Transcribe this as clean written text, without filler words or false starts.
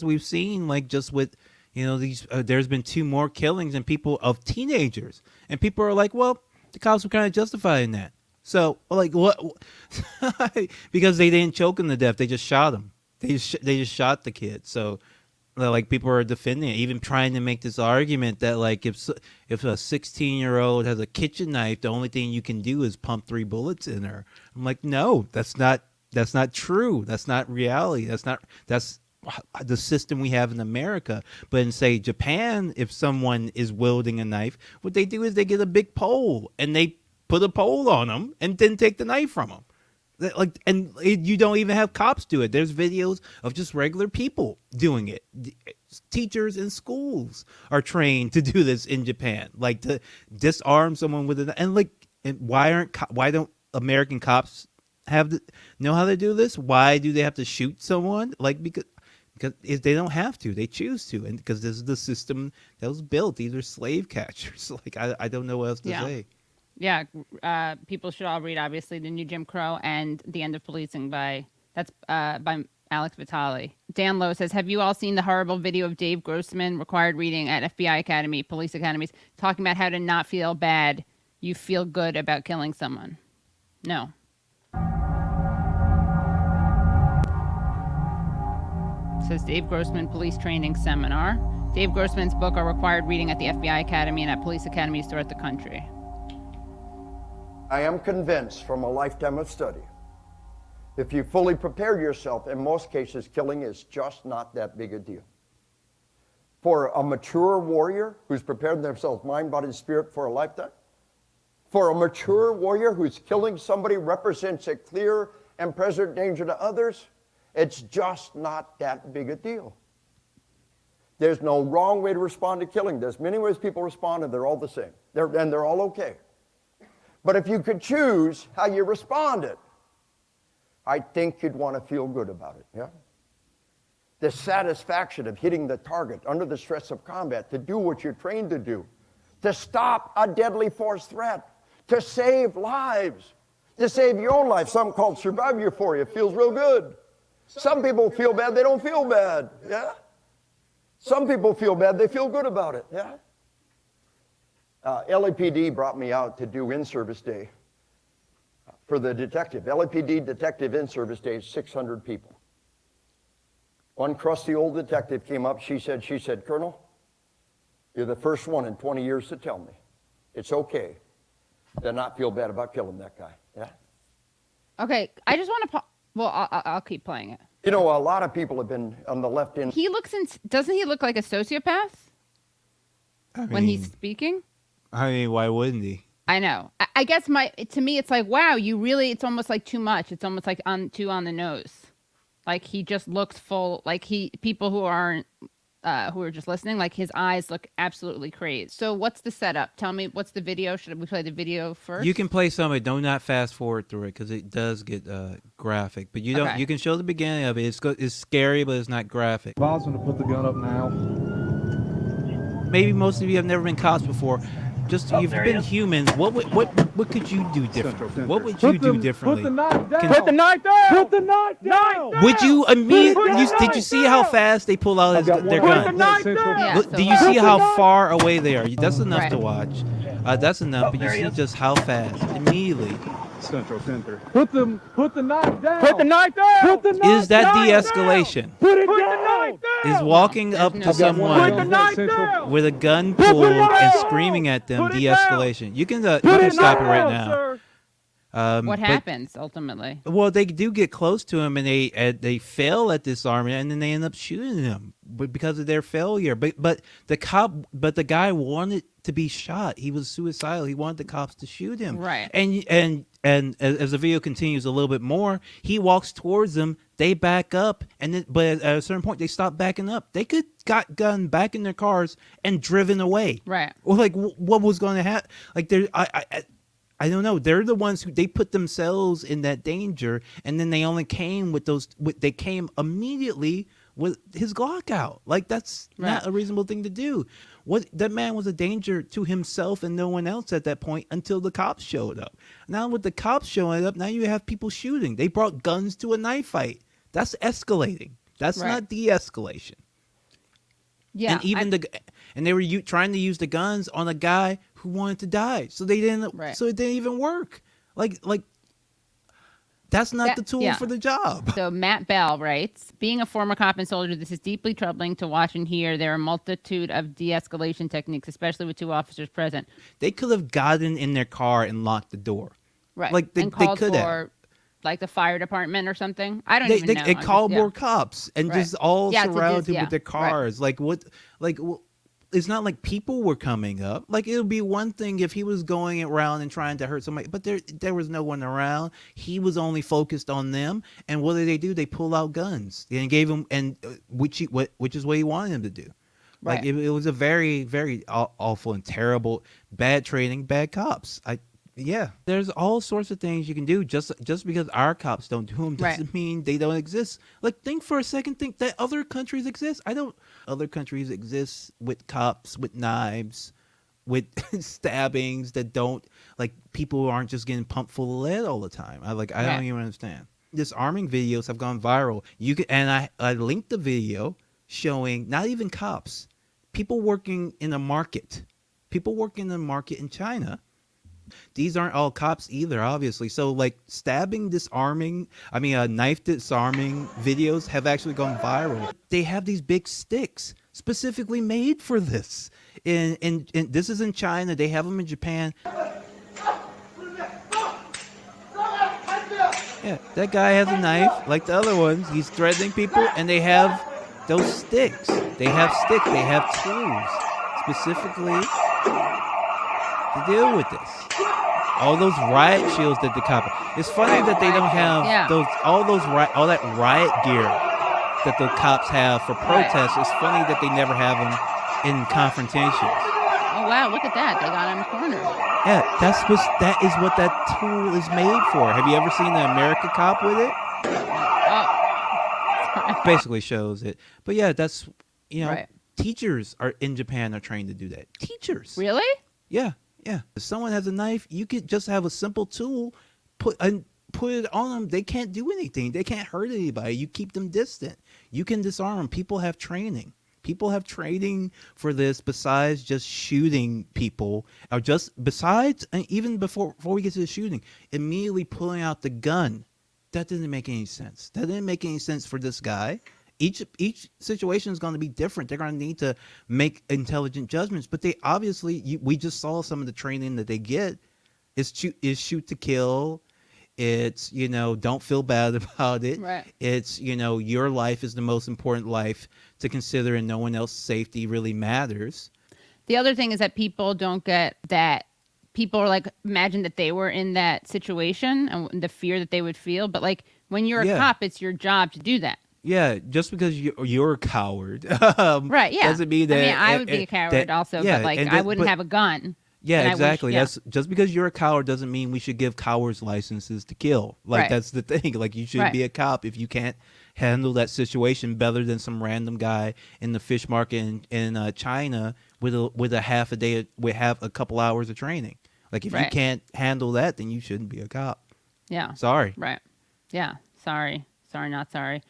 we've seen, like just with these, there's been 2 more killings and people of teenagers, and people are like, well, the cops were kind of justified in that. So like what? Because they didn't choke him to death, they just shot him. They just shot the kid. So like people are defending it, even trying to make this argument that like if a 16-year-old has a kitchen knife, the only thing you can do is pump 3 bullets in her. I'm like, no, that's not true. That's not reality. That's the system we have in America. But in, say, Japan, if someone is wielding a knife, what they do is they get a big pole and they put a pole on them and then take the knife from them. Like, and you don't even have cops do it. There's videos of just regular people doing it. Teachers in schools are trained to do this in Japan, like to disarm someone with a, and why don't American cops know how to do this? Why do they have to shoot someone? Like because if they don't have to, they choose to, and because this is the system that was built. These are slave catchers. Like I don't know what else to say. Yeah, people should all read, obviously, The New Jim Crow and The End of Policing by Alex Vitale. Dan Lowe says, have you all seen the horrible video of Dave Grossman required reading at FBI Academy, police academies, talking about how to not feel bad? You feel good about killing someone. No. Says Dave Grossman Police Training Seminar. Dave Grossman's book are required reading at the FBI Academy and at police academies throughout the country. I am convinced from a lifetime of study, if you fully prepare yourself, in most cases, killing is just not that big a deal. For a mature warrior who's prepared themselves mind, body, and spirit for a lifetime, for a mature warrior who's killing somebody represents a clear and present danger to others, it's just not that big a deal. There's no wrong way to respond to killing. There's many ways people respond, and they're all the same. They're all okay. But if you could choose how you responded, I think you'd want to feel good about it, yeah? The satisfaction of hitting the target under the stress of combat, to do what you're trained to do, to stop a deadly force threat, to save lives, to save your own life. Some call it survive euphoria. It feels real good. Some people feel bad, they don't feel bad, yeah? Some people feel bad, they feel good about it, yeah? LAPD brought me out to do in-service day for the detective. LAPD detective in-service day is 600 people. One crusty old detective came up, she said, Colonel, you're the first one in 20 years to tell me it's okay to not feel bad about killing that guy, yeah? Okay, I just want to, I'll keep playing it. You know, a lot of people have been on the left end. Doesn't he look like a sociopath when he's speaking? I mean, why wouldn't he? I know. I guess to me, it's like, wow, it's almost like too much. It's almost like too on the nose. Like he just looks full, like people who aren't, who are just listening, like his eyes look absolutely crazed. So what's the setup? Tell me, what's the video? Should we play the video first? You can play some of it. Do not fast forward through it because it does get graphic. But you don't. Okay. You can show the beginning of it. It's scary, but it's not graphic. Bob's going to put the gun up now. Maybe most of you have never been cops before. Just you've been humans. What could you do different? What would you do differently? Put the knife down. Put the knife down. Put the knife down. Would you immediately? Did you see how fast they pull out their gun? Yeah, do you see how far away they are? That's enough to watch. That's enough. But you see just how fast immediately. Central center. Put the knife down. Put the knife down. Put the knife Is that de-escalation? Put it down. Is walking up to someone with a gun pulled and screaming at them de-escalation? You can stop it right now. What happens ultimately? Well, they do get close to him, and they fail at disarming, and then they end up shooting him because of their failure. But the guy wanted to be shot. He was suicidal. He wanted the cops to shoot him. Right. And as the video continues a little bit more, he walks towards them. They back up, but at a certain point, they stop backing up. They could got gun back in their cars and driven away. Right. Well, like what was going to happen? Like I don't know. They're the ones who they put themselves in that danger, and then they only came with those. They came immediately with his Glock out. Like that's not a reasonable thing to do. That man was a danger to himself and no one else at that point until the cops showed up. Now with the cops showing up, now you have people shooting. They brought guns to a knife fight. That's escalating. That's not de-escalation. Yeah, and even and they were trying to use the guns on a guy who wanted to die, so they didn't. Right. So it didn't even work. Like that's not the tool yeah. for the job. So Matt Bell writes, being a former cop and soldier, this is deeply troubling to watch and hear. There are a multitude of de-escalation techniques, especially with 2 officers present. They could have gotten in their car and locked the door. Right. Like and they called could for have. like the fire department or something. I don't even know. They called more cops and Right. just all Yeah, to surrounded just- with their yeah, right. cars. Like what? Like it's not like people were coming up. Like it would be one thing if he was going around and trying to hurt somebody, but there was no one around. He was only focused on them. And what did they do? They pull out guns and gave him which is what he wanted him to do. Like Right. it was a very very awful and terrible, bad training, bad cops. Yeah, there's all sorts of things you can do. Just because our cops don't do them doesn't Right. mean they don't exist. Like think for a second, think that other countries exist. Other countries exist with cops with knives, with stabbings that don't, like, people aren't just getting pumped full of lead all the time. I Right. don't even understand. Disarming videos have gone viral. I linked the video showing not even cops, people working in a market in China. These aren't all cops either, obviously. So, like, knife disarming videos have actually gone viral. They have these big sticks specifically made for this. And this is in China. They have them in Japan. Yeah, that guy has a knife, like the other ones. He's threatening people, and they have those sticks. They have tools specifically to deal with this. All those riot shields that the cop. It's funny that they don't have Yeah. all that riot gear that the cops have for protests. It's funny that they never have them in confrontations. Oh, wow. Look at that. They got him cornered. Yeah, that is what that tool is made for. Have you ever seen the America cop with it? Oh. Basically shows it. But yeah, that's, Right. teachers in Japan are trained to do that. Teachers. Really? Yeah, yeah. If someone has a knife, you could just have a simple tool, put it on them. They can't do anything. They can't hurt anybody. You keep them distant. You can disarm them. People have training. People have training for this besides just shooting people, or and even before we get to the shooting, immediately pulling out the gun. That didn't make any sense. That didn't make any sense for this guy. Each situation is going to be different. They're going to need to make intelligent judgments. But they obviously, we just saw some of the training that they get. Is shoot to kill. It's, don't feel bad about it. Right. It's, your life is the most important life to consider, and no one else's safety really matters. The other thing is that people don't get that. People are like, imagine that they were in that situation and the fear that they would feel. But like when you're a Yeah. cop, it's your job to do that. Yeah, just because you're a coward, Right. Yeah. doesn't mean that. I would be a coward also, yeah, but like and I wouldn't have a gun. Yeah, and I wish- exactly. yeah. That's just because you're a coward doesn't mean we should give cowards licenses to kill. Like Right. that's the thing. Like you should Right. be a cop if you can't handle that situation better than some random guy in the fish market in China with a half a day with a couple hours of training. Like if you Right. can't handle that, then you shouldn't be a cop. Yeah. Sorry. Right. Yeah. Sorry. Sorry, not sorry.